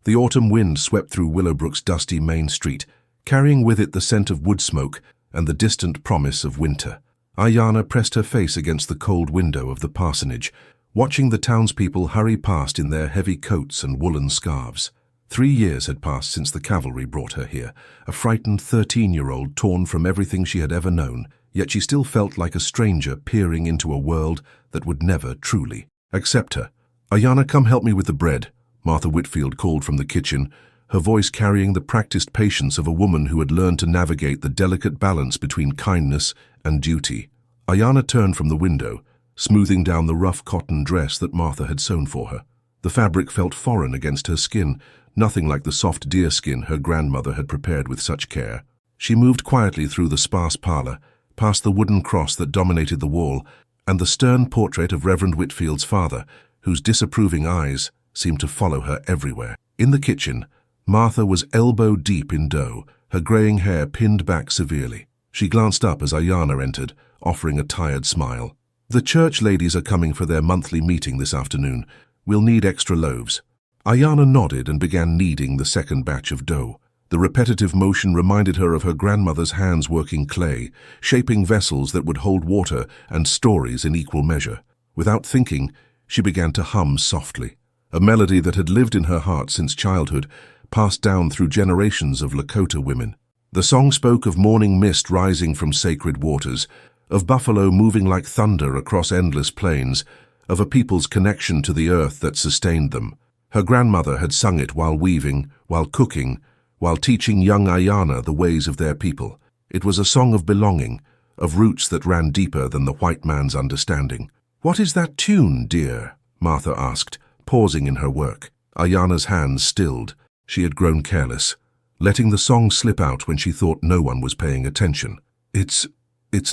The autumn wind swept through Willowbrook's dusty main street, carrying with it the scent of wood smoke and the distant promise of winter. Aiyana pressed her face against the cold window of the parsonage, watching the townspeople hurry past in their heavy coats and woolen scarves. 3 years had passed since the cavalry brought her here, a frightened 13-year-old torn from everything she had ever known, yet she still felt like a stranger peering into a world that would never truly accept her. "Aiyana, come help me with the bread," Martha Whitfield called from the kitchen, her voice carrying the practiced patience of a woman who had learned to navigate the delicate balance between kindness and duty. Aiyana turned from the window, smoothing down the rough cotton dress that Martha had sewn for her. The fabric felt foreign against her skin, nothing like the soft deerskin her grandmother had prepared with such care. She moved quietly through the sparse parlor, past the wooden cross that dominated the wall, and the stern portrait of Reverend Whitfield's father, whose disapproving eyes seemed to follow her everywhere. In the kitchen, Martha was elbow-deep in dough, her graying hair pinned back severely. She glanced up as Aiyana entered, offering a tired smile. "The church ladies are coming for their monthly meeting this afternoon. We'll need extra loaves." Aiyana nodded and began kneading the second batch of dough. The repetitive motion reminded her of her grandmother's hands working clay, shaping vessels that would hold water and stories in equal measure. Without thinking, she began to hum softly, a melody that had lived in her heart since childhood, passed down through generations of Lakota women. The song spoke of morning mist rising from sacred waters, of buffalo moving like thunder across endless plains, of a people's connection to the earth that sustained them. Her grandmother had sung it while weaving, while cooking, while teaching young Aiyana the ways of their people. It was a song of belonging, of roots that ran deeper than the white man's understanding. "What is that tune, dear?" Martha asked, pausing in her work. Aiyana's hands stilled. She had grown careless, letting the song slip out when she thought no one was paying attention. It's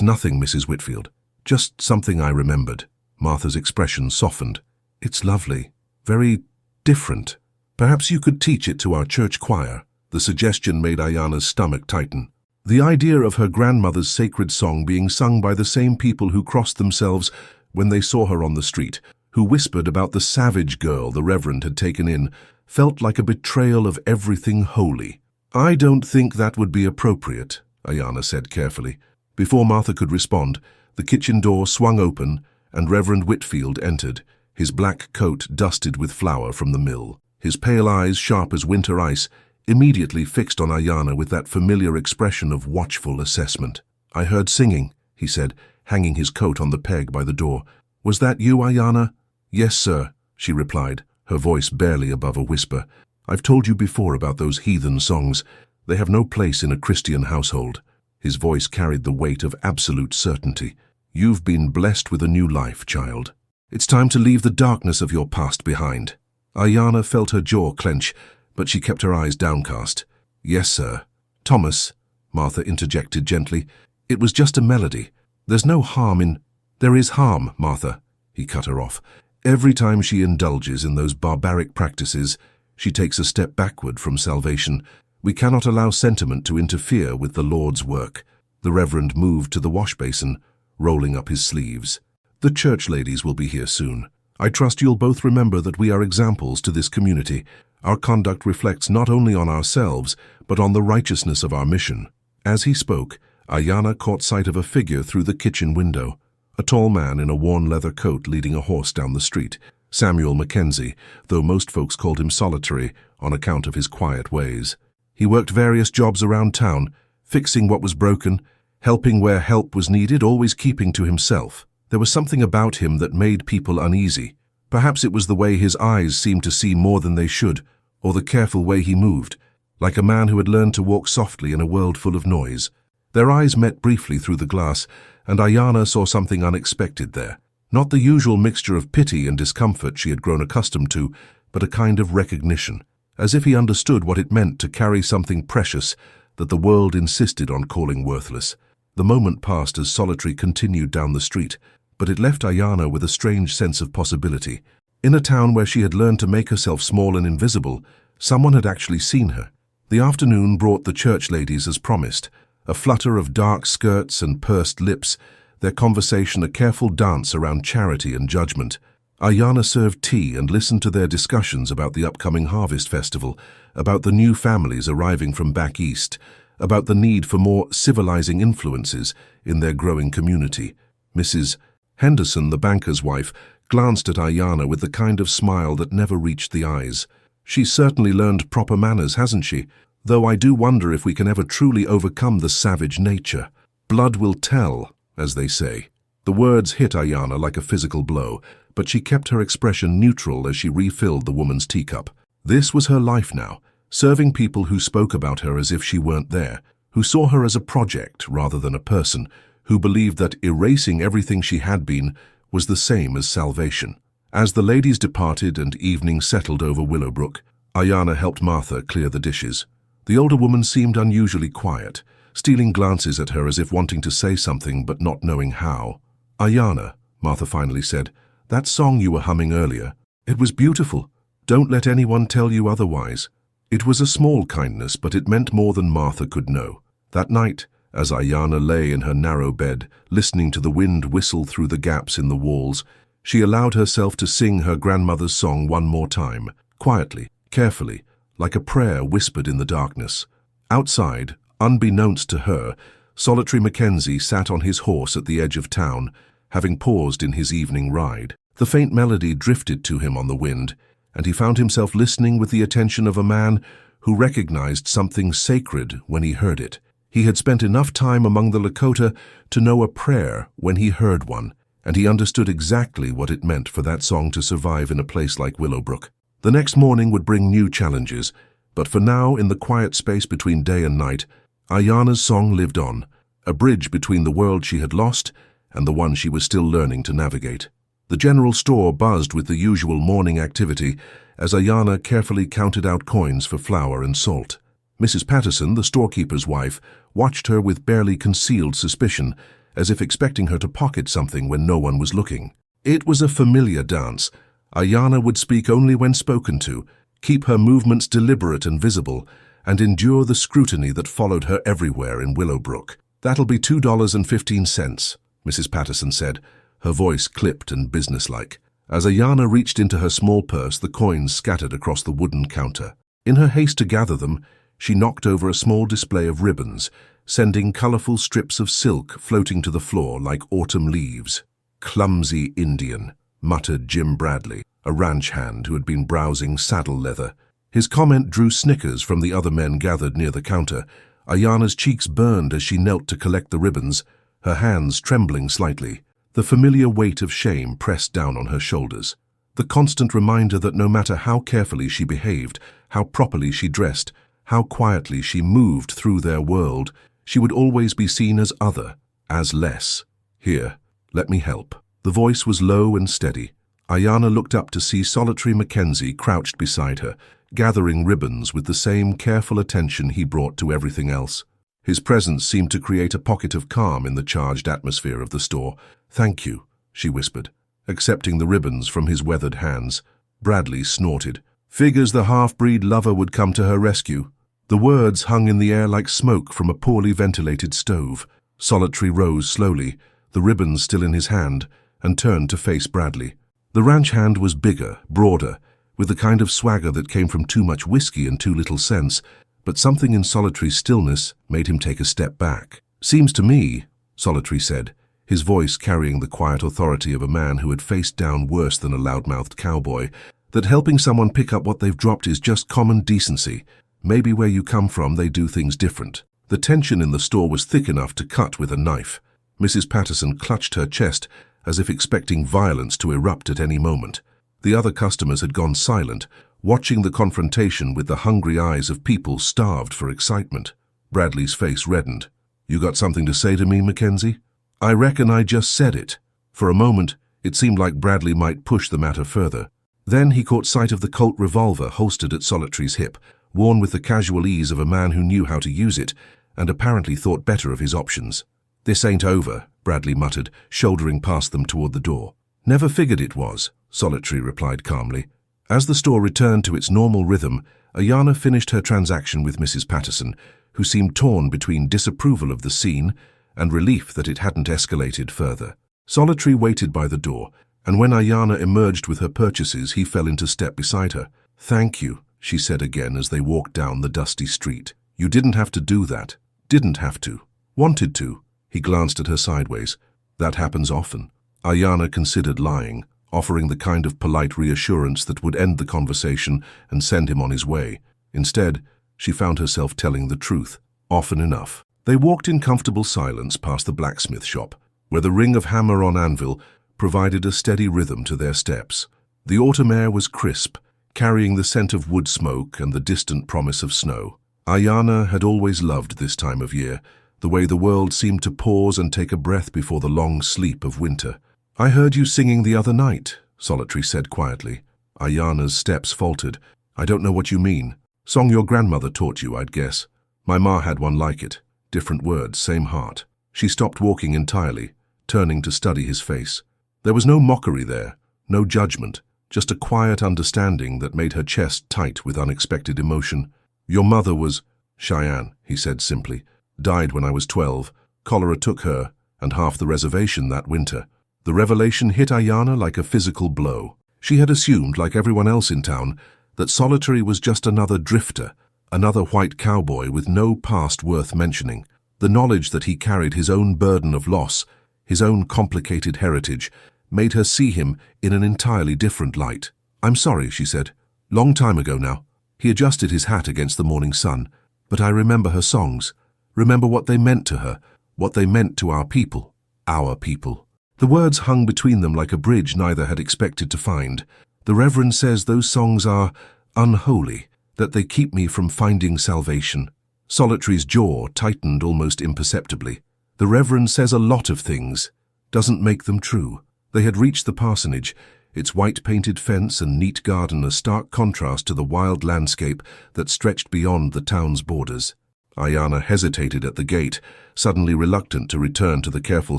nothing, Mrs. Whitfield. Just something I remembered." Martha's expression softened. "It's lovely. Very different. Perhaps you could teach it to our church choir." The suggestion made Aiyana's stomach tighten. The idea of her grandmother's sacred song being sung by the same people who crossed themselves when they saw her on the street, who whispered about the savage girl the Reverend had taken in, felt like a betrayal of everything holy. "I don't think that would be appropriate," Aiyana said carefully. Before Martha could respond, the kitchen door swung open and Reverend Whitfield entered, his black coat dusted with flour from the mill. His pale eyes, sharp as winter ice, immediately fixed on Aiyana with that familiar expression of watchful assessment. "I heard singing," he said, hanging his coat on the peg by the door. "Was that you, Aiyana?" "Yes, sir," she replied, her voice barely above a whisper. "I've told you before about those heathen songs. They have no place in a Christian household." His voice carried the weight of absolute certainty. "You've been blessed with a new life, child. It's time to leave the darkness of your past behind." Aiyana felt her jaw clench, but she kept her eyes downcast. "Yes, sir." "Thomas," Martha interjected gently, "it was just a melody. There's no harm in—" "There is harm, Martha," he cut her off. "Every time she indulges in those barbaric practices, she takes a step backward from salvation. We cannot allow sentiment to interfere with the Lord's work." The Reverend moved to the wash basin, rolling up his sleeves. "The church ladies will be here soon. I trust you'll both remember that we are examples to this community. Our conduct reflects not only on ourselves, but on the righteousness of our mission." As he spoke, Aiyana caught sight of a figure through the kitchen window, a tall man in a worn leather coat leading a horse down the street. Samuel McKenzie, though most folks called him solitary on account of his quiet ways. He worked various jobs around town, fixing what was broken, helping where help was needed, always keeping to himself. There was something about him that made people uneasy. Perhaps it was the way his eyes seemed to see more than they should, or the careful way he moved, like a man who had learned to walk softly in a world full of noise. Their eyes met briefly through the glass, and Aiyana saw something unexpected there. Not the usual mixture of pity and discomfort she had grown accustomed to, but a kind of recognition, as if he understood what it meant to carry something precious that the world insisted on calling worthless. The moment passed as Solitary continued down the street, but it left Aiyana with a strange sense of possibility. In a town where she had learned to make herself small and invisible, someone had actually seen her. The afternoon brought the church ladies as promised, a flutter of dark skirts and pursed lips, their conversation a careful dance around charity and judgment. Aiyana served tea and listened to their discussions about the upcoming harvest festival, about the new families arriving from back east, about the need for more civilizing influences in their growing community. Mrs. Henderson, the banker's wife, glanced at Aiyana with the kind of smile that never reached the eyes. "She's certainly learned proper manners, hasn't she? Though I do wonder if we can ever truly overcome the savage nature. Blood will tell, as they say." The words hit Aiyana like a physical blow, but she kept her expression neutral as she refilled the woman's teacup. This was her life now, serving people who spoke about her as if she weren't there, who saw her as a project rather than a person, who believed that erasing everything she had been was the same as salvation. As the ladies departed and evening settled over Willowbrook, Aiyana helped Martha clear the dishes. The older woman seemed unusually quiet, stealing glances at her as if wanting to say something but not knowing how. "Aiyana," Martha finally said, "that song you were humming earlier, it was beautiful. Don't let anyone tell you otherwise." It was a small kindness, but it meant more than Martha could know. That night, as Aiyana lay in her narrow bed, listening to the wind whistle through the gaps in the walls, she allowed herself to sing her grandmother's song one more time, quietly, carefully, like a prayer whispered in the darkness. Outside, unbeknownst to her, solitary McKenzie sat on his horse at the edge of town, having paused in his evening ride. The faint melody drifted to him on the wind, and he found himself listening with the attention of a man who recognized something sacred when he heard it. He had spent enough time among the Lakota to know a prayer when he heard one, and he understood exactly what it meant for that song to survive in a place like Willowbrook. The next morning would bring new challenges, but for now, in the quiet space between day and night, Aiyana's song lived on, a bridge between the world she had lost and the one she was still learning to navigate. The general store buzzed with the usual morning activity as Aiyana carefully counted out coins for flour and salt. Mrs. Patterson, the storekeeper's wife, watched her with barely concealed suspicion, as if expecting her to pocket something when no one was looking. It was a familiar dance. Aiyana would speak only when spoken to, keep her movements deliberate and visible, and endure the scrutiny that followed her everywhere in Willowbrook. "That'll be $2.15, Mrs. Patterson said, her voice clipped and businesslike. As Aiyana reached into her small purse, the coins scattered across the wooden counter. In her haste to gather them, she knocked over a small display of ribbons, sending colorful strips of silk floating to the floor like autumn leaves. "Clumsy Indian," muttered Jim Bradley, a ranch hand who had been browsing saddle leather. His comment drew snickers from the other men gathered near the counter. Aiyana's cheeks burned as she knelt to collect the ribbons, her hands trembling slightly. The familiar weight of shame pressed down on her shoulders. The constant reminder that no matter how carefully she behaved, how properly she dressed, how quietly she moved through their world, she would always be seen as other, as less. "Here, let me help." The voice was low and steady. Aiyana looked up to see solitary McKenzie crouched beside her, gathering ribbons with the same careful attention he brought to everything else. His presence seemed to create a pocket of calm in the charged atmosphere of the store. "Thank you," she whispered, accepting the ribbons from his weathered hands. Bradley snorted. Figures the half-breed lover would come to her rescue. The words hung in the air like smoke from a poorly ventilated stove. Solitary rose slowly, the ribbons still in his hand, and turned to face Bradley. The ranch hand was bigger, broader, with the kind of swagger that came from too much whiskey and too little sense, but something in Solitary's stillness made him take a step back. "Seems to me," Solitary said, his voice carrying the quiet authority of a man who had faced down worse than a loudmouthed cowboy, "that helping someone pick up what they've dropped is just common decency. Maybe where you come from they do things different." The tension in the store was thick enough to cut with a knife. Mrs. Patterson clutched her chest as if expecting violence to erupt at any moment. The other customers had gone silent, watching the confrontation with the hungry eyes of people starved for excitement. Bradley's face reddened. "You got something to say to me, McKenzie?" "I reckon I just said it." For a moment, it seemed like Bradley might push the matter further. Then he caught sight of the Colt revolver holstered at Solitary's hip, worn with the casual ease of a man who knew how to use it, and apparently thought better of his options. "This ain't over," Bradley muttered, shouldering past them toward the door. "Never figured it was," Solitary replied calmly. As the store returned to its normal rhythm, Aiyana finished her transaction with Mrs. Patterson, who seemed torn between disapproval of the scene and relief that it hadn't escalated further. Solitary waited by the door, and when Aiyana emerged with her purchases, he fell into step beside her. "Thank you," she said again as they walked down the dusty street. "You didn't have to do that." "Didn't have to. Wanted to." He glanced at her sideways. "That happens often." Aiyana considered lying, offering the kind of polite reassurance that would end the conversation and send him on his way. Instead, she found herself telling the truth. Often enough. They walked in comfortable silence past the blacksmith shop, where the ring of hammer on anvil provided a steady rhythm to their steps. The autumn air was crisp, carrying the scent of wood smoke and the distant promise of snow. Aiyana had always loved this time of year, the way the world seemed to pause and take a breath before the long sleep of winter. "I heard you singing the other night," Solitary said quietly. Aiyana's steps faltered. "I don't know what you mean. Song your grandmother taught you, I'd guess. My ma had one like it. Different words, same heart." She stopped walking entirely, turning to study his face. There was no mockery there, no judgment, just a quiet understanding that made her chest tight with unexpected emotion. "Your mother was Cheyenne," he said simply. "Died when I was 12. Cholera took her, and half the reservation that winter." The revelation hit Aiyana like a physical blow. She had assumed, like everyone else in town, that Solitary was just another drifter, another white cowboy with no past worth mentioning. The knowledge that he carried his own burden of loss, his own complicated heritage, made her see him in an entirely different light. "I'm sorry," she said. "Long time ago now." He adjusted his hat against the morning sun. "But I remember her songs, remember what they meant to her, what they meant to our people." Our people. The words hung between them like a bridge neither had expected to find. "The Reverend says those songs are unholy, that they keep me from finding salvation." Solitary's jaw tightened almost imperceptibly. "The Reverend says a lot of things, doesn't make them true." They had reached the parsonage, its white-painted fence and neat garden a stark contrast to the wild landscape that stretched beyond the town's borders. Aiyana hesitated at the gate, suddenly reluctant to return to the careful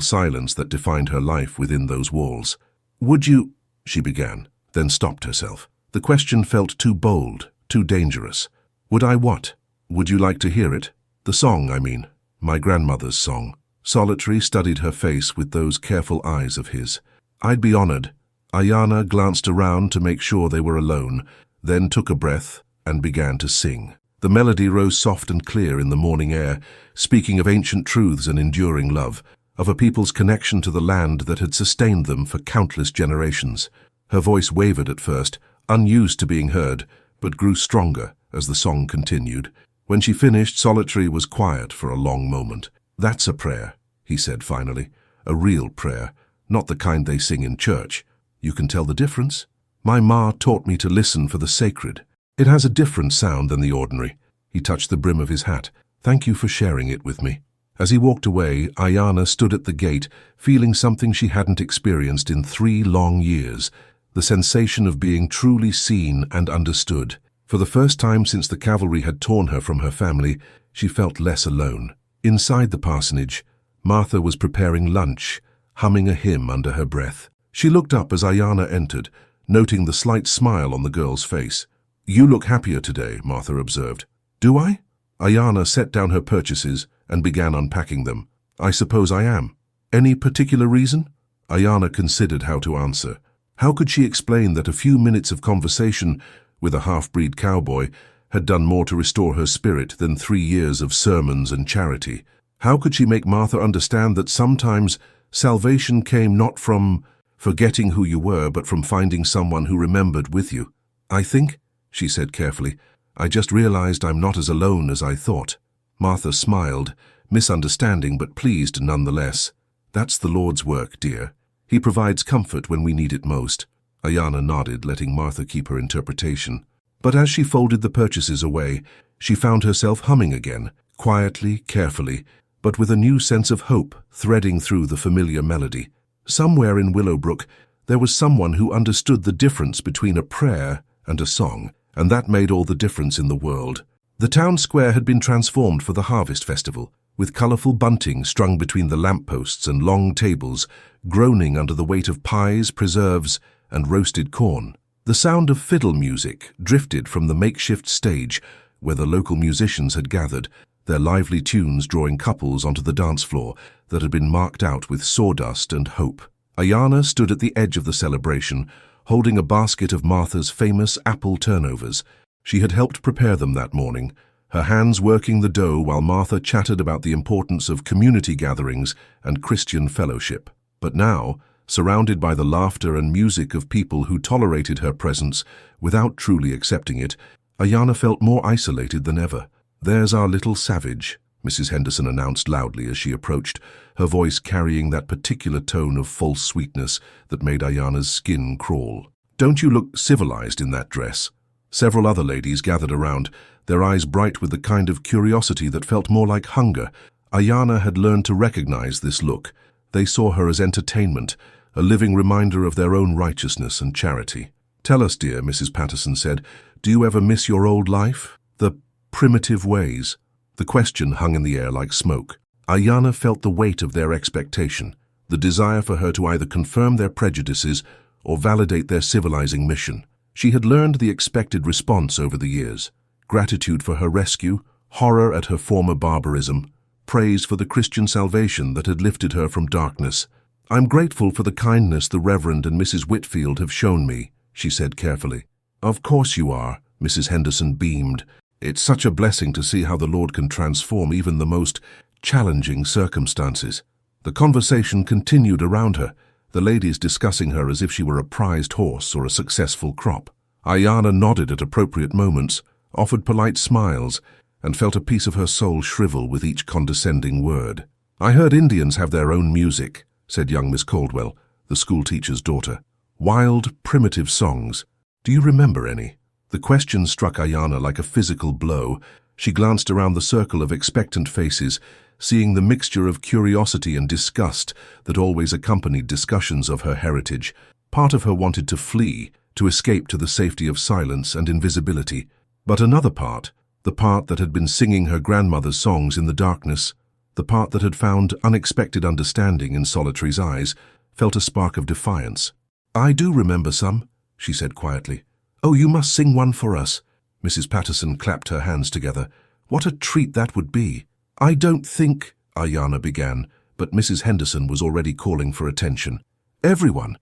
silence that defined her life within those walls. "Would you—" she began, then stopped herself. The question felt too bold, too dangerous. "Would I what? Would you like to hear it? The song, I mean. My grandmother's song." Solitary studied her face with those careful eyes of his. "I'd be honored." Aiyana glanced around to make sure they were alone, then took a breath and began to sing. The melody rose soft and clear in the morning air, speaking of ancient truths and enduring love, of a people's connection to the land that had sustained them for countless generations. Her voice wavered at first, unused to being heard, but grew stronger as the song continued. When she finished, Solitary was quiet for a long moment. "That's a prayer," he said finally. "A real prayer, not the kind they sing in church. You can tell the difference? My ma taught me to listen for the sacred. It has a different sound than the ordinary." He touched the brim of his hat. "Thank you for sharing it with me." As he walked away, Aiyana stood at the gate, feeling something she hadn't experienced in 3 long years, the sensation of being truly seen and understood. For the first time since the cavalry had torn her from her family, she felt less alone. Inside the parsonage, Martha was preparing lunch, humming a hymn under her breath. She looked up as Aiyana entered, noting the slight smile on the girl's face. "You look happier today," Martha observed. "Do I?" Aiyana set down her purchases and began unpacking them. "I suppose I am. Any particular reason?" Aiyana considered how to answer. How could she explain that a few minutes of conversation with a half-breed cowboy had done more to restore her spirit than 3 years of sermons and charity? How could she make Martha understand that sometimes salvation came not from forgetting who you were, but from finding someone who remembered with you? "I think," she said carefully, "I just realized I'm not as alone as I thought." Martha smiled, misunderstanding but pleased nonetheless. "That's the Lord's work, dear. He provides comfort when we need it most." Aiyana nodded, letting Martha keep her interpretation. But as she folded the purchases away, she found herself humming again, quietly, carefully, but with a new sense of hope threading through the familiar melody. Somewhere in Willowbrook, there was someone who understood the difference between a prayer and a song, and that made all the difference in the world. The town square had been transformed for the harvest festival, with colourful bunting strung between the lampposts and long tables, groaning under the weight of pies, preserves, and roasted corn. The sound of fiddle music drifted from the makeshift stage where the local musicians had gathered, their lively tunes drawing couples onto the dance floor that had been marked out with sawdust and hope. Aiyana stood at the edge of the celebration, holding a basket of Martha's famous apple turnovers. She had helped prepare them that morning, her hands working the dough while Martha chattered about the importance of community gatherings and Christian fellowship. But now, surrounded by the laughter and music of people who tolerated her presence without truly accepting it, Aiyana felt more isolated than ever. "There's our little savage," Mrs. Henderson announced loudly as she approached, her voice carrying that particular tone of false sweetness that made Aiyana's skin crawl. "Don't you look civilized in that dress?" Several other ladies gathered around, their eyes bright with the kind of curiosity that felt more like hunger. Aiyana had learned to recognize this look. They saw her as entertainment, a living reminder of their own righteousness and charity. "Tell us, dear," Mrs. Patterson said, "do you ever miss your old life? The primitive ways?" The question hung in the air like smoke. Aiyana felt the weight of their expectation, the desire for her to either confirm their prejudices or validate their civilizing mission. She had learned the expected response over the years: gratitude for her rescue, horror at her former barbarism, praise for the Christian salvation that had lifted her from darkness. "I'm grateful for the kindness the Reverend and Mrs. Whitfield have shown me," she said carefully. "Of course you are," Mrs. Henderson beamed. "It's such a blessing to see how the Lord can transform even the most challenging circumstances." The conversation continued around her, the ladies discussing her as if she were a prized horse or a successful crop. Aiyana nodded at appropriate moments, offered polite smiles, and felt a piece of her soul shrivel with each condescending word. "I heard Indians have their own music," said young Miss Caldwell, the schoolteacher's daughter. "Wild, primitive songs. Do you remember any?" The question struck Aiyana like a physical blow. She glanced around the circle of expectant faces, seeing the mixture of curiosity and disgust that always accompanied discussions of her heritage. Part of her wanted to flee, to escape to the safety of silence and invisibility. But another part, the part that had been singing her grandmother's songs in the darkness, the part that had found unexpected understanding in Solitary's eyes, felt a spark of defiance. "I do remember some," she said quietly. "Oh, you must sing one for us." Mrs. Patterson clapped her hands together. "What a treat that would be." "I don't think," Aiyana began, but Mrs. Henderson was already calling for attention. Everyone,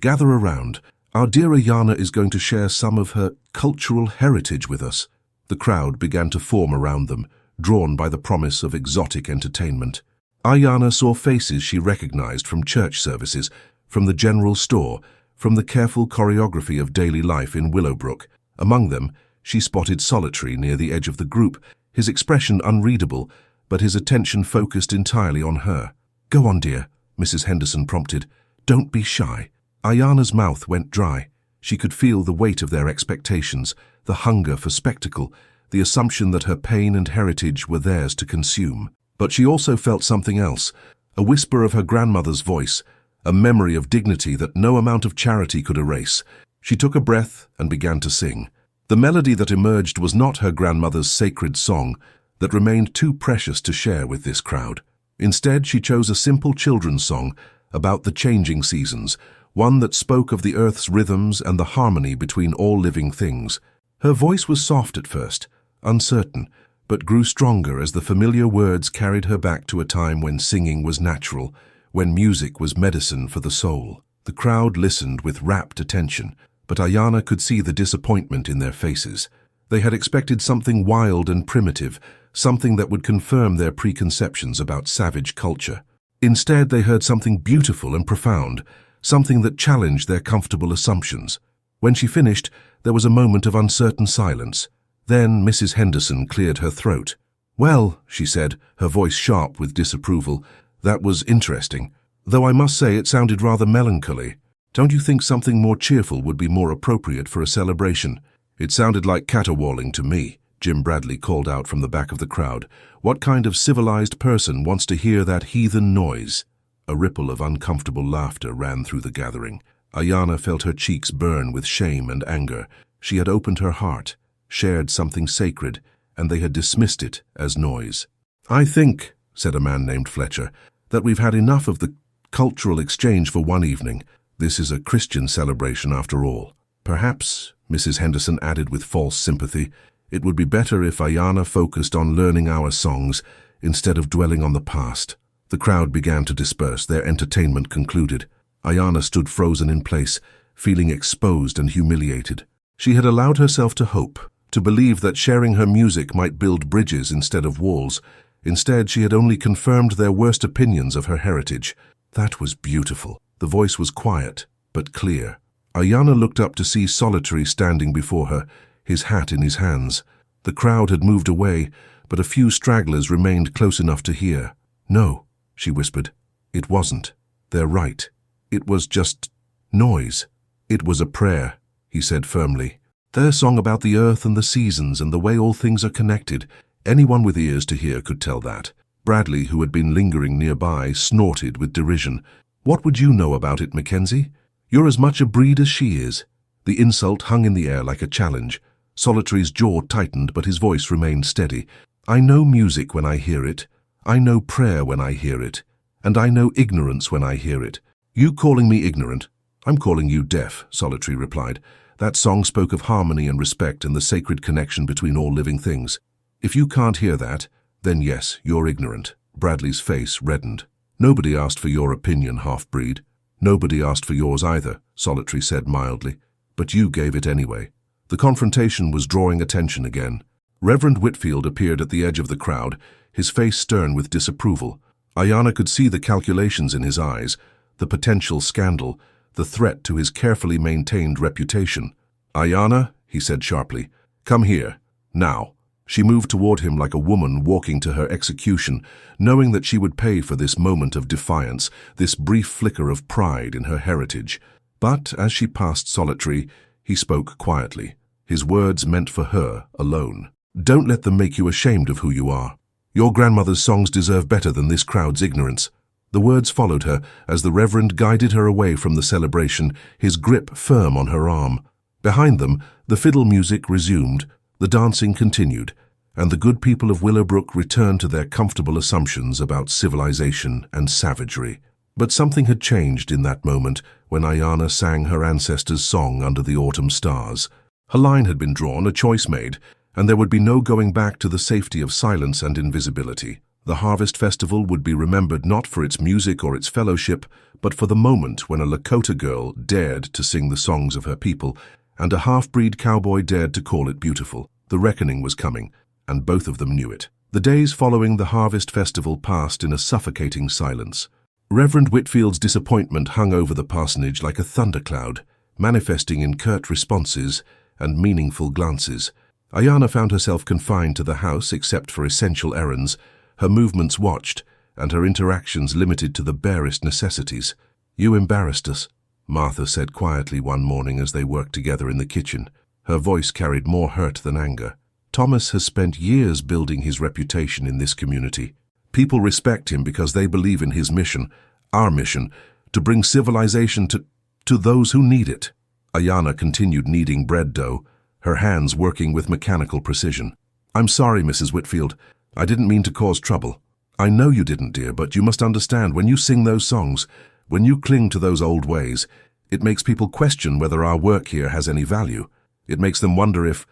gather around. Our dear Aiyana is going to share some of her cultural heritage with us." The crowd began to form around them, drawn by the promise of exotic entertainment. Aiyana saw faces she recognized from church services, from the general store, from the careful choreography of daily life in Willowbrook. Among them, she spotted Solitary near the edge of the group, his expression unreadable, but his attention focused entirely on her. "Go on, dear," Mrs. Henderson prompted. "Don't be shy." Aiyana's mouth went dry. She could feel the weight of their expectations, the hunger for spectacle, the assumption that her pain and heritage were theirs to consume. But she also felt something else, a whisper of her grandmother's voice, a memory of dignity that no amount of charity could erase. She took a breath and began to sing. The melody that emerged was not her grandmother's sacred song that remained too precious to share with this crowd. Instead, she chose a simple children's song about the changing seasons, one that spoke of the earth's rhythms and the harmony between all living things. Her voice was soft at first, uncertain, but grew stronger as the familiar words carried her back to a time when singing was natural, when music was medicine for the soul. The crowd listened with rapt attention, but Aiyana could see the disappointment in their faces. They had expected something wild and primitive, something that would confirm their preconceptions about savage culture. Instead, they heard something beautiful and profound, something that challenged their comfortable assumptions. When she finished, there was a moment of uncertain silence. Then Mrs. Henderson cleared her throat. "Well," she said, her voice sharp with disapproval, "that was interesting, though I must say it sounded rather melancholy. Don't you think something more cheerful would be more appropriate for a celebration?" "It sounded like caterwauling to me," Jim Bradley called out from the back of the crowd. "What kind of civilized person wants to hear that heathen noise?" A ripple of uncomfortable laughter ran through the gathering. Aiyana felt her cheeks burn with shame and anger. She had opened her heart, shared something sacred, and they had dismissed it as noise. "I think," said a man named Fletcher, "that we've had enough of the cultural exchange for one evening. This is a Christian celebration after all." "Perhaps," Mrs. Henderson added with false sympathy, "it would be better if Aiyana focused on learning our songs instead of dwelling on the past." The crowd began to disperse, their entertainment concluded. Aiyana stood frozen in place, feeling exposed and humiliated. She had allowed herself to hope, to believe that sharing her music might build bridges instead of walls. Instead, she had only confirmed their worst opinions of her heritage. That was beautiful. The voice was quiet, but clear. Aiyana looked up to see Solitary standing before her, his hat in his hands. The crowd had moved away, but a few stragglers remained close enough to hear. "No," she whispered. "It wasn't. They're right. It was just noise." "It was a prayer," he said firmly. "Their song about the earth and the seasons and the way all things are connected. Anyone with ears to hear could tell that." Bradley, who had been lingering nearby, snorted with derision. "What would you know about it, McKenzie? You're as much a breed as she is." The insult hung in the air like a challenge. Solitary's jaw tightened, but his voice remained steady. "I know music when I hear it. I know prayer when I hear it. And I know ignorance when I hear it." "You calling me ignorant? I'm calling you deaf," Solitary replied. "That song spoke of harmony and respect and the sacred connection between all living things. If you can't hear that, then yes, you're ignorant." Bradley's face reddened. "Nobody asked for your opinion, half-breed. Nobody asked for yours either," Solitary said mildly. "But you gave it anyway." The confrontation was drawing attention again. Reverend Whitfield appeared at the edge of the crowd, his face stern with disapproval. Aiyana could see the calculations in his eyes, the potential scandal, the threat to his carefully maintained reputation. "Aiyana," he said sharply, "come here, now." She moved toward him like a woman walking to her execution, knowing that she would pay for this moment of defiance, this brief flicker of pride in her heritage. But as she passed Solitary, he spoke quietly. His words meant for her alone. "Don't let them make you ashamed of who you are. Your grandmother's songs deserve better than this crowd's ignorance." The words followed her as the Reverend guided her away from the celebration, his grip firm on her arm. Behind them, the fiddle music resumed, the dancing continued, and the good people of Willowbrook returned to their comfortable assumptions about civilization and savagery. But something had changed in that moment when Aiyana sang her ancestors' song under the autumn stars. Her line had been drawn, a choice made, and there would be no going back to the safety of silence and invisibility. The Harvest Festival would be remembered not for its music or its fellowship, but for the moment when a Lakota girl dared to sing the songs of her people, and a half-breed cowboy dared to call it beautiful. The reckoning was coming, and both of them knew it. The days following the Harvest Festival passed in a suffocating silence. Reverend Whitfield's disappointment hung over the parsonage like a thundercloud, manifesting in curt responses and meaningful glances. Aiyana found herself confined to the house except for essential errands, her movements watched, and her interactions limited to the barest necessities. "You embarrassed us," Martha said quietly one morning as they worked together in the kitchen. Her voice carried more hurt than anger. "Thomas has spent years building his reputation in this community. People respect him because they believe in his mission, our mission, to bring civilization to those who need it." Aiyana continued kneading bread dough, her hands working with mechanical precision. "I'm sorry, Mrs. Whitfield. I didn't mean to cause trouble." "I know you didn't, dear, but you must understand, when you sing those songs, when you cling to those old ways, it makes people question whether our work here has any value. It makes them wonder if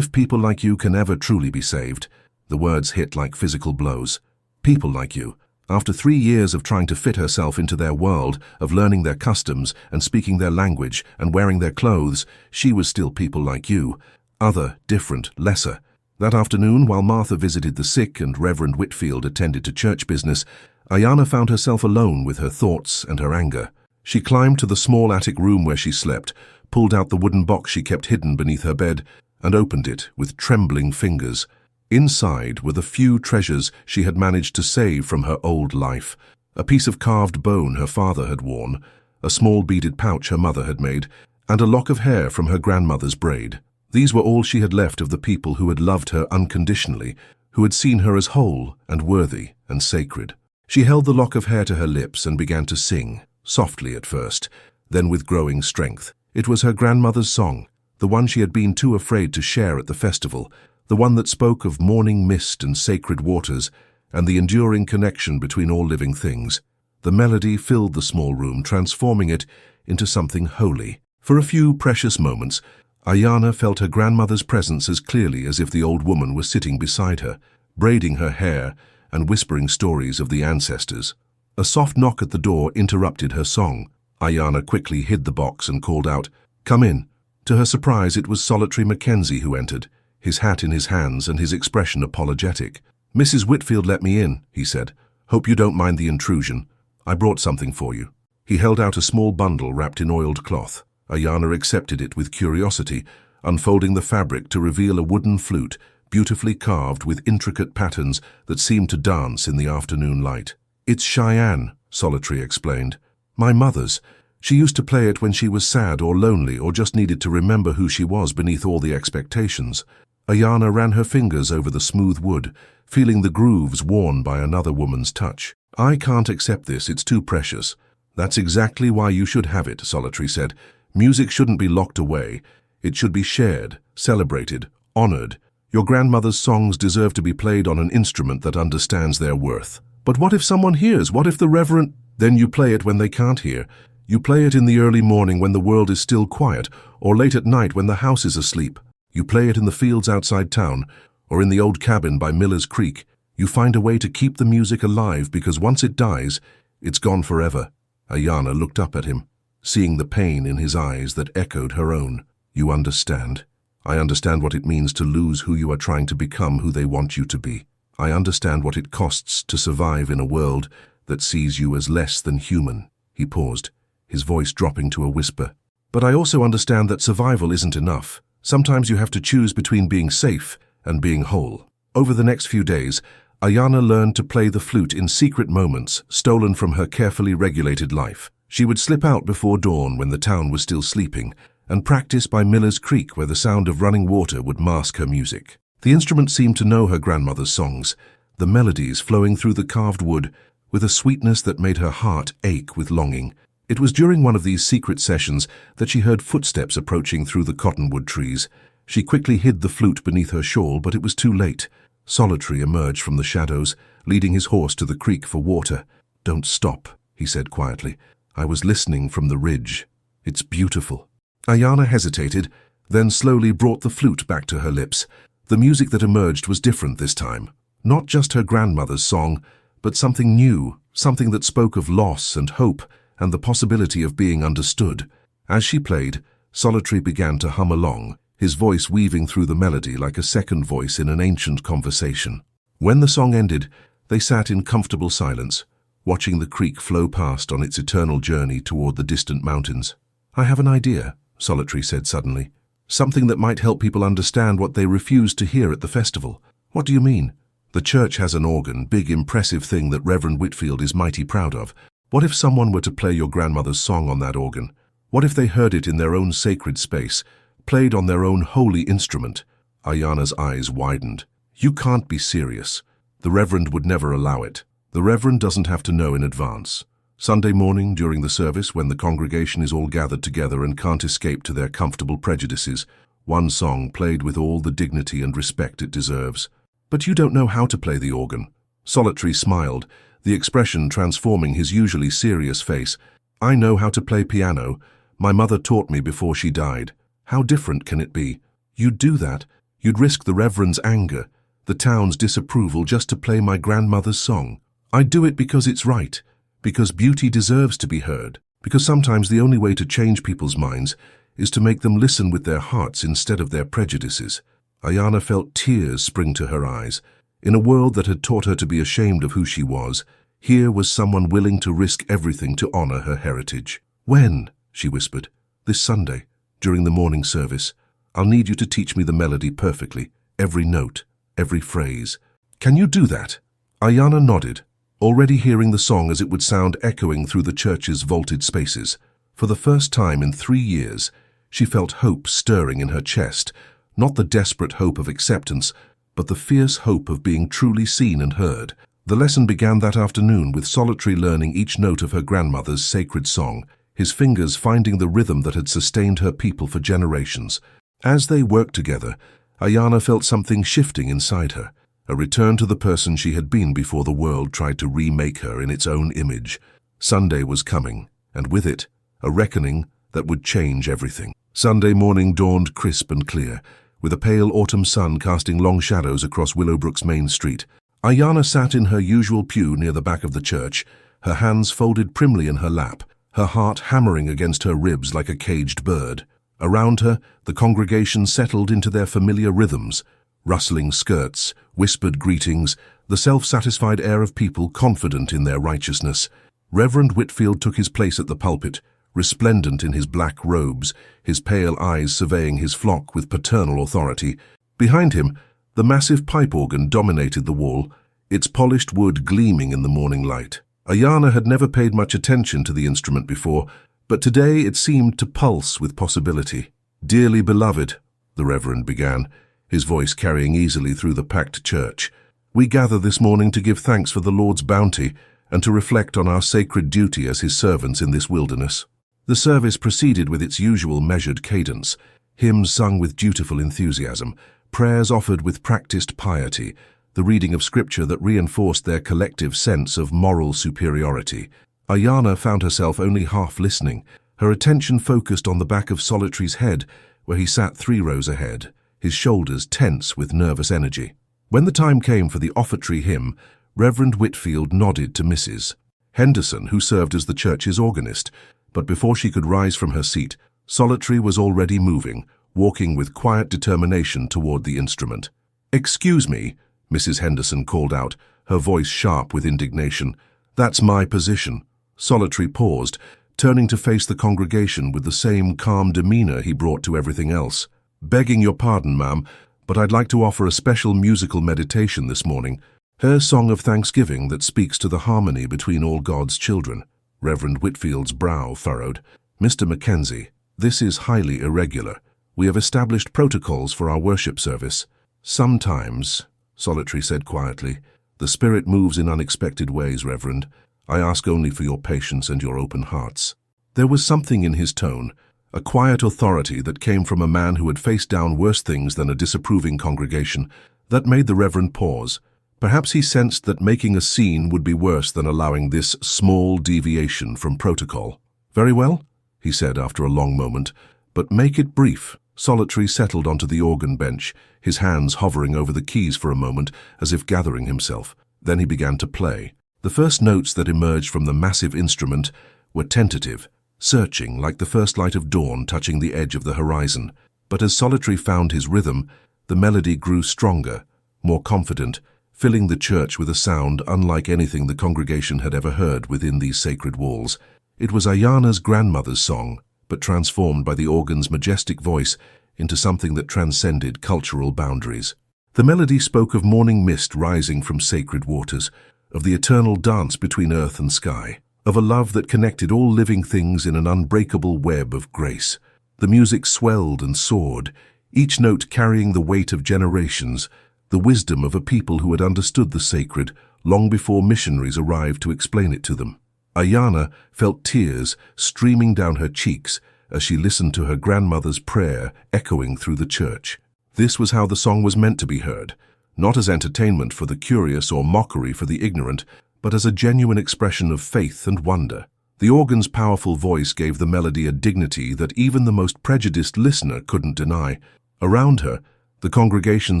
people like you can ever truly be saved." The words hit like physical blows. People like you. After 3 years of trying to fit herself into their world, of learning their customs and speaking their language and wearing their clothes, she was still people like you. Other, different, lesser. That afternoon, while Martha visited the sick and Reverend Whitfield attended to church business, Aiyana found herself alone with her thoughts and her anger. She climbed to the small attic room where she slept, pulled out the wooden box she kept hidden beneath her bed, and opened it with trembling fingers. Inside were the few treasures she had managed to save from her old life. A piece of carved bone her father had worn, a small beaded pouch her mother had made, and a lock of hair from her grandmother's braid. These were all she had left of the people who had loved her unconditionally, who had seen her as whole and worthy and sacred. She held the lock of hair to her lips and began to sing, softly at first, then with growing strength. It was her grandmother's song, the one she had been too afraid to share at the festival, the one that spoke of morning mist and sacred waters, and the enduring connection between all living things. The melody filled the small room, transforming it into something holy. For a few precious moments, Aiyana felt her grandmother's presence as clearly as if the old woman was sitting beside her, braiding her hair and whispering stories of the ancestors. A soft knock at the door interrupted her song. Aiyana quickly hid the box and called out, "Come in." To her surprise, it was solitary McKenzie who entered, his hat in his hands and his expression apologetic. "Mrs. Whitfield let me in," he said. "Hope you don't mind the intrusion. I brought something for you." He held out a small bundle wrapped in oiled cloth. Aiyana accepted it with curiosity, unfolding the fabric to reveal a wooden flute, beautifully carved with intricate patterns that seemed to dance in the afternoon light. "It's Cheyenne," Solitary explained. "My mother's. She used to play it when she was sad or lonely or just needed to remember who she was beneath all the expectations." Aiyana ran her fingers over the smooth wood, feeling the grooves worn by another woman's touch. "I can't accept this, it's too precious." "That's exactly why you should have it," Solitary said. "Music shouldn't be locked away. It should be shared, celebrated, honored. Your grandmother's songs deserve to be played on an instrument that understands their worth." "But what if someone hears? What if the reverend—" "Then you play it when they can't hear. You play it in the early morning when the world is still quiet, or late at night when the house is asleep. You play it in the fields outside town, or in the old cabin by Miller's Creek. You find a way to keep the music alive because once it dies, it's gone forever." Aiyana looked up at him, seeing the pain in his eyes that echoed her own. "You understand. I understand what it means to lose who you are trying to become who they want you to be. I understand what it costs to survive in a world that sees you as less than human." He paused, his voice dropping to a whisper. "But I also understand that survival isn't enough. Sometimes you have to choose between being safe and being whole." Over the next few days, Aiyana learned to play the flute in secret moments stolen from her carefully regulated life. She would slip out before dawn when the town was still sleeping, and practice by Miller's Creek where the sound of running water would mask her music. The instrument seemed to know her grandmother's songs, the melodies flowing through the carved wood with a sweetness that made her heart ache with longing. It was during one of these secret sessions that she heard footsteps approaching through the cottonwood trees. She quickly hid the flute beneath her shawl, but it was too late. Solitary emerged from the shadows, leading his horse to the creek for water. "Don't stop," he said quietly. "I was listening from the ridge. It's beautiful." Aiyana hesitated, then slowly brought the flute back to her lips. The music that emerged was different this time. Not just her grandmother's song, but something new, something that spoke of loss and hope and the possibility of being understood. As she played, Solitary began to hum along, his voice weaving through the melody like a second voice in an ancient conversation. When the song ended, they sat in comfortable silence, watching the creek flow past on its eternal journey toward the distant mountains. "I have an idea," Solitary said suddenly. "Something that might help people understand what they refused to hear at the festival." "What do you mean?" "The church has an organ, big impressive thing that Reverend Whitfield is mighty proud of. What if someone were to play your grandmother's song on that organ? What if they heard it in their own sacred space, played on their own holy instrument?" Aiyana's eyes widened. "You can't be serious. The Reverend would never allow it. The Reverend doesn't have to know in advance. Sunday morning, during the service, when the congregation is all gathered together and can't escape to their comfortable prejudices, one song played with all the dignity and respect it deserves." "But you don't know how to play the organ." Solitary smiled, the expression transforming his usually serious face. "I know how to play piano. My mother taught me before she died. How different can it be? You'd do that. You'd risk the Reverend's anger, the town's disapproval just to play my grandmother's song. I'd do it because it's right, because beauty deserves to be heard, because sometimes the only way to change people's minds is to make them listen with their hearts instead of their prejudices." Aiyana felt tears spring to her eyes. In a world that had taught her to be ashamed of who she was, here was someone willing to risk everything to honor her heritage. "When?" she whispered. "This Sunday, during the morning service. I'll need you to teach me the melody perfectly, every note, every phrase. Can you do that?" Aiyana nodded, already hearing the song as it would sound echoing through the church's vaulted spaces. For the first time in 3 years, she felt hope stirring in her chest, not the desperate hope of acceptance, but the fierce hope of being truly seen and heard. The lesson began that afternoon with Solitary learning each note of her grandmother's sacred song, his fingers finding the rhythm that had sustained her people for generations. As they worked together, Aiyana felt something shifting inside her, a return to the person she had been before the world tried to remake her in its own image. Sunday was coming, and with it, a reckoning that would change everything. Sunday morning dawned crisp and clear, with a pale autumn sun casting long shadows across Willowbrook's main street. Aiyana sat in her usual pew near the back of the church, her hands folded primly in her lap, her heart hammering against her ribs like a caged bird. Around her, the congregation settled into their familiar rhythms, rustling skirts, whispered greetings, the self-satisfied air of people confident in their righteousness. Reverend Whitfield took his place at the pulpit, resplendent in his black robes, his pale eyes surveying his flock with paternal authority. Behind him, the massive pipe organ dominated the wall, its polished wood gleaming in the morning light. Aiyana had never paid much attention to the instrument before, but today it seemed to pulse with possibility. "Dearly beloved," the Reverend began, his voice carrying easily through the packed church, "we gather this morning to give thanks for the Lord's bounty and to reflect on our sacred duty as his servants in this wilderness." The service proceeded with its usual measured cadence, hymns sung with dutiful enthusiasm, prayers offered with practiced piety, the reading of scripture that reinforced their collective sense of moral superiority. Aiyana found herself only half listening, her attention focused on the back of Solitary's head, where he sat 3 rows ahead, his shoulders tense with nervous energy. When the time came for the offertory hymn, Reverend Whitfield nodded to Mrs. Henderson, who served as the church's organist, but before she could rise from her seat, Solitary was already moving, walking with quiet determination toward the instrument. "Excuse me," Mrs. Henderson called out, her voice sharp with indignation. "That's my position." Solitary paused, turning to face the congregation with the same calm demeanor he brought to everything else. "Begging your pardon, ma'am, but I'd like to offer a special musical meditation this morning, her song of thanksgiving that speaks to the harmony between all God's children." Reverend Whitfield's brow furrowed. "Mr. McKenzie, this is highly irregular. We have established protocols for our worship service." "Sometimes," Solitary said quietly, "the Spirit moves in unexpected ways, Reverend. I ask only for your patience and your open hearts." There was something in his tone, a quiet authority that came from a man who had faced down worse things than a disapproving congregation, that made the Reverend pause. Perhaps he sensed that making a scene would be worse than allowing this small deviation from protocol. "Very well," he said after a long moment, "but make it brief." Solitary settled onto the organ bench, his hands hovering over the keys for a moment as if gathering himself. Then he began to play. The first notes that emerged from the massive instrument were tentative, searching like the first light of dawn touching the edge of the horizon. But as Solitary found his rhythm, the melody grew stronger, more confident, filling the church with a sound unlike anything the congregation had ever heard within these sacred walls. It was Aiyana's grandmother's song, but transformed by the organ's majestic voice into something that transcended cultural boundaries. The melody spoke of morning mist rising from sacred waters, of the eternal dance between earth and sky, of a love that connected all living things in an unbreakable web of grace. The music swelled and soared, each note carrying the weight of generations, the wisdom of a people who had understood the sacred long before missionaries arrived to explain it to them. Aiyana felt tears streaming down her cheeks as she listened to her grandmother's prayer echoing through the church. This was how the song was meant to be heard, not as entertainment for the curious or mockery for the ignorant, but as a genuine expression of faith and wonder. The organ's powerful voice gave the melody a dignity that even the most prejudiced listener couldn't deny. Around her, the congregation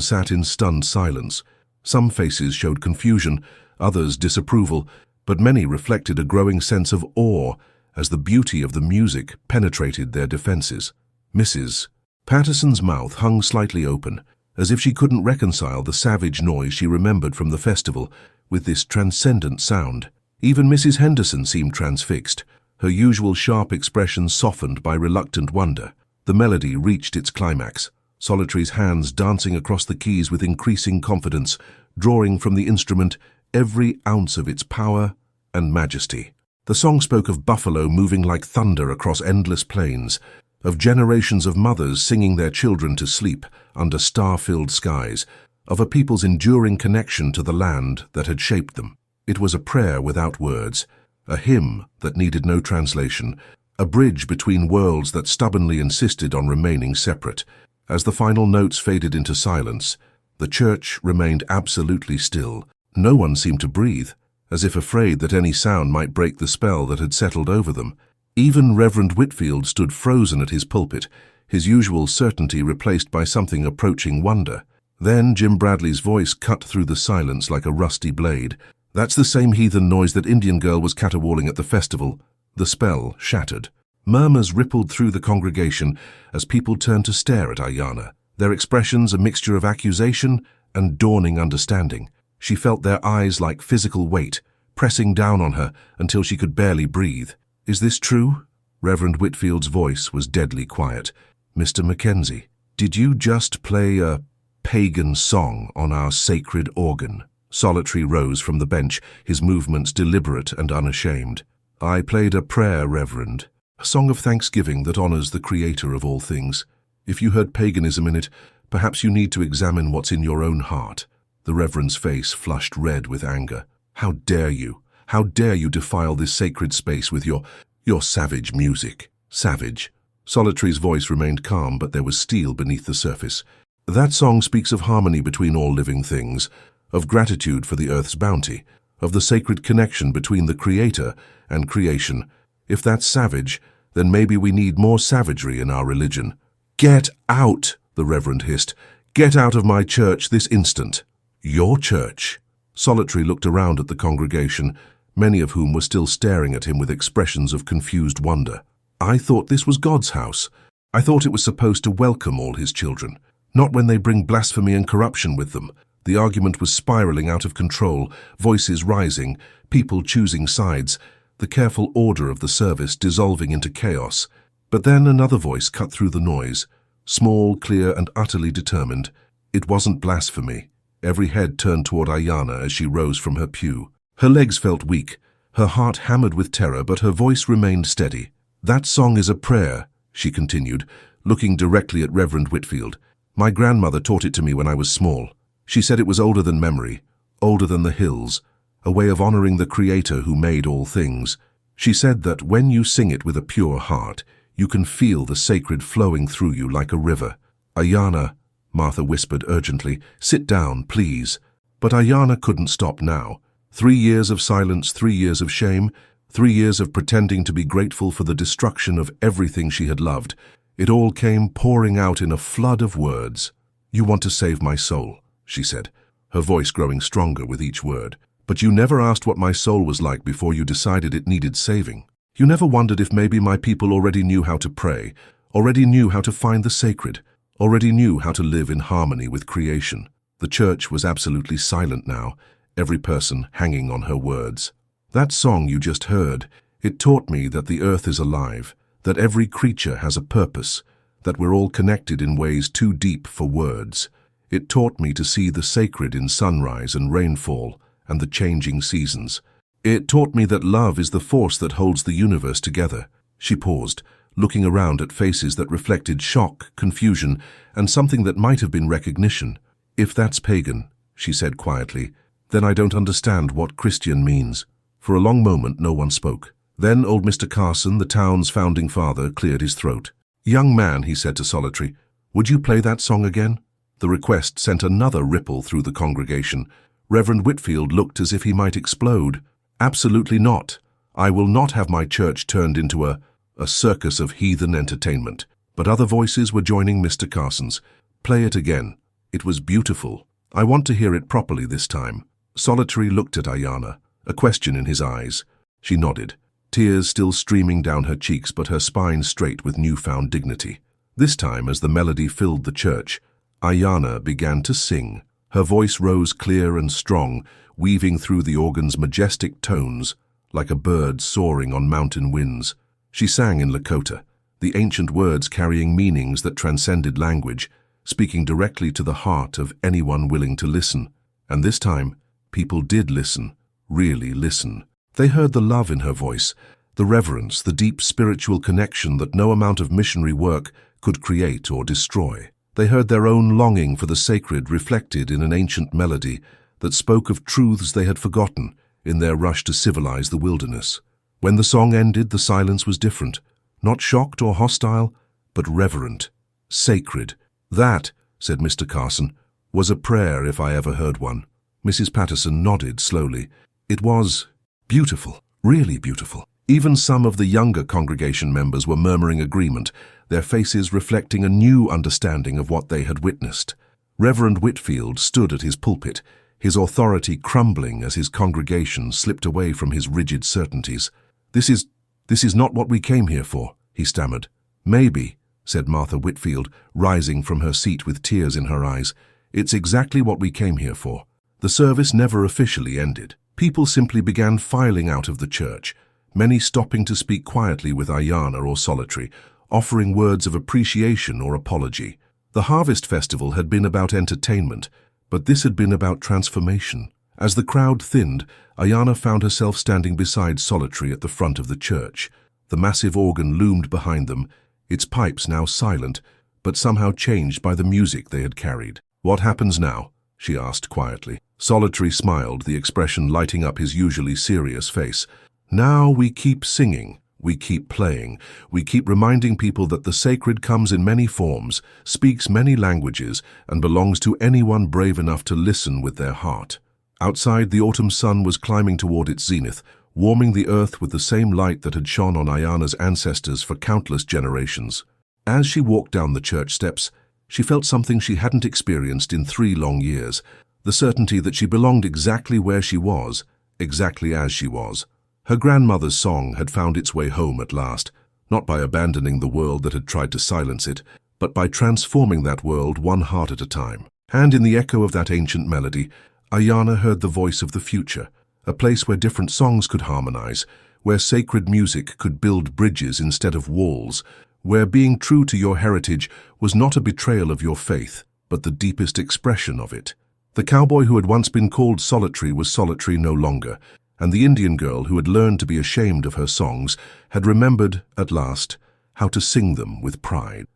sat in stunned silence. Some faces showed confusion, others disapproval, but many reflected a growing sense of awe as the beauty of the music penetrated their defenses. Mrs. Patterson's mouth hung slightly open, as if she couldn't reconcile the savage noise she remembered from the festival with this transcendent sound. Even Mrs. Henderson seemed transfixed, her usual sharp expression softened by reluctant wonder. The melody reached its climax, Solitary's hands dancing across the keys with increasing confidence, drawing from the instrument every ounce of its power and majesty. The song spoke of buffalo moving like thunder across endless plains, of generations of mothers singing their children to sleep under star-filled skies, of a people's enduring connection to the land that had shaped them. It was a prayer without words, a hymn that needed no translation, a bridge between worlds that stubbornly insisted on remaining separate. As the final notes faded into silence, the church remained absolutely still. No one seemed to breathe, as if afraid that any sound might break the spell that had settled over them. Even Reverend Whitfield stood frozen at his pulpit, his usual certainty replaced by something approaching wonder. Then Jim Bradley's voice cut through the silence like a rusty blade. "That's the same heathen noise that Indian girl was caterwauling at the festival," The spell shattered. Murmurs rippled through the congregation as people turned to stare at Aiyana, their expressions a mixture of accusation and dawning understanding. She felt their eyes like physical weight, pressing down on her until she could barely breathe. "Is this true?" Reverend Whitfield's voice was deadly quiet. "Mr. McKenzie, did you just play a pagan song on our sacred organ?" Solitary rose from the bench, his movements deliberate and unashamed. "I played a prayer, Reverend. A song of thanksgiving that honors the Creator of all things. If you heard paganism in it, perhaps you need to examine what's in your own heart." The Reverend's face flushed red with anger. "How dare you? How dare you defile this sacred space with your savage music?" "Savage?" Solitary's voice remained calm, but there was steel beneath the surface. "That song speaks of harmony between all living things, of gratitude for the earth's bounty, of the sacred connection between the Creator and creation. If that's savage, then maybe we need more savagery in our religion." "Get out!" the Reverend hissed. "Get out of my church this instant." "Your church?" Solitary looked around at the congregation, many of whom were still staring at him with expressions of confused wonder. "I thought this was God's house. I thought it was supposed to welcome all his children, not when they bring blasphemy and corruption with them." The argument was spiraling out of control, voices rising, people choosing sides, the careful order of the service dissolving into chaos. But then another voice cut through the noise, small, clear, and utterly determined. It wasn't blasphemy. Every head turned toward Aiyana as she rose from her pew. Her legs felt weak, her heart hammered with terror, but her voice remained steady. "That song is a prayer," she continued, looking directly at Reverend Whitfield. "My grandmother taught it to me when I was small. She said it was older than memory, older than the hills, a way of honoring the Creator who made all things. She said that when you sing it with a pure heart, you can feel the sacred flowing through you like a river." "Aiyana," Martha whispered urgently, "sit down, please." But Aiyana couldn't stop now. 3 years of silence, 3 years of shame, 3 years of pretending to be grateful for the destruction of everything she had loved. It all came pouring out in a flood of words. "You want to save my soul," she said, her voice growing stronger with each word. "But you never asked what my soul was like before you decided it needed saving. You never wondered if maybe my people already knew how to pray, already knew how to find the sacred, already knew how to live in harmony with creation." The church was absolutely silent now, every person hanging on her words. "That song you just heard, it taught me that the earth is alive, that every creature has a purpose, that we're all connected in ways too deep for words. It taught me to see the sacred in sunrise and rainfall and the changing seasons. It taught me that love is the force that holds the universe together." She paused, looking around at faces that reflected shock, confusion, and something that might have been recognition. "If that's pagan," she said quietly, "then I don't understand what Christian means." For a long moment no one spoke. Then old Mr. Carson, the town's founding father, cleared his throat. "Young man," he said to Solitary, "would you play that song again?" The request sent another ripple through the congregation. Reverend Whitfield looked as if he might explode. "Absolutely not. I will not have my church turned into a circus of heathen entertainment." But other voices were joining Mr. Carson's. "Play it again. It was beautiful. I want to hear it properly this time." Solitary looked at Aiyana, a question in his eyes. She nodded, tears still streaming down her cheeks but her spine straight with newfound dignity. This time, as the melody filled the church, Aiyana began to sing. Her voice rose clear and strong, weaving through the organ's majestic tones, like a bird soaring on mountain winds. She sang in Lakota, the ancient words carrying meanings that transcended language, speaking directly to the heart of anyone willing to listen. And this time, people did listen, really listen. They heard the love in her voice, the reverence, the deep spiritual connection that no amount of missionary work could create or destroy. They heard their own longing for the sacred reflected in an ancient melody that spoke of truths they had forgotten in their rush to civilize the wilderness. When the song ended, the silence was different, not shocked or hostile, but reverent, sacred. "That," said Mr. Carson, "was a prayer if I ever heard one." Mrs. Patterson nodded slowly. "It was beautiful, really beautiful." Even some of the younger congregation members were murmuring agreement, their faces reflecting a new understanding of what they had witnessed. Reverend Whitfield stood at his pulpit, his authority crumbling as his congregation slipped away from his rigid certainties. "This is "This is not what we came here for," he stammered. "Maybe," said Martha Whitfield, rising from her seat with tears in her eyes. "It's exactly what we came here for." The service never officially ended. People simply began filing out of the church, many stopping to speak quietly with Aiyana or Solitary, offering words of appreciation or apology. The Harvest Festival had been about entertainment, but this had been about transformation. As the crowd thinned, Aiyana found herself standing beside Solitary at the front of the church. The massive organ loomed behind them, its pipes now silent, but somehow changed by the music they had carried. "What happens now?" she asked quietly. Solitary smiled, the expression lighting up his usually serious face. "Now we keep singing, we keep playing, we keep reminding people that the sacred comes in many forms, speaks many languages, and belongs to anyone brave enough to listen with their heart." Outside, the autumn sun was climbing toward its zenith, warming the earth with the same light that had shone on Aiyana's ancestors for countless generations. As she walked down the church steps, she felt something she hadn't experienced in 3 long years, the certainty that she belonged exactly where she was, exactly as she was. Her grandmother's song had found its way home at last, not by abandoning the world that had tried to silence it, but by transforming that world one heart at a time. And in the echo of that ancient melody, Aiyana heard the voice of the future, a place where different songs could harmonize, where sacred music could build bridges instead of walls, where being true to your heritage was not a betrayal of your faith, but the deepest expression of it. The cowboy who had once been called solitary was solitary no longer, and the Indian girl who had learned to be ashamed of her songs had remembered, at last, how to sing them with pride.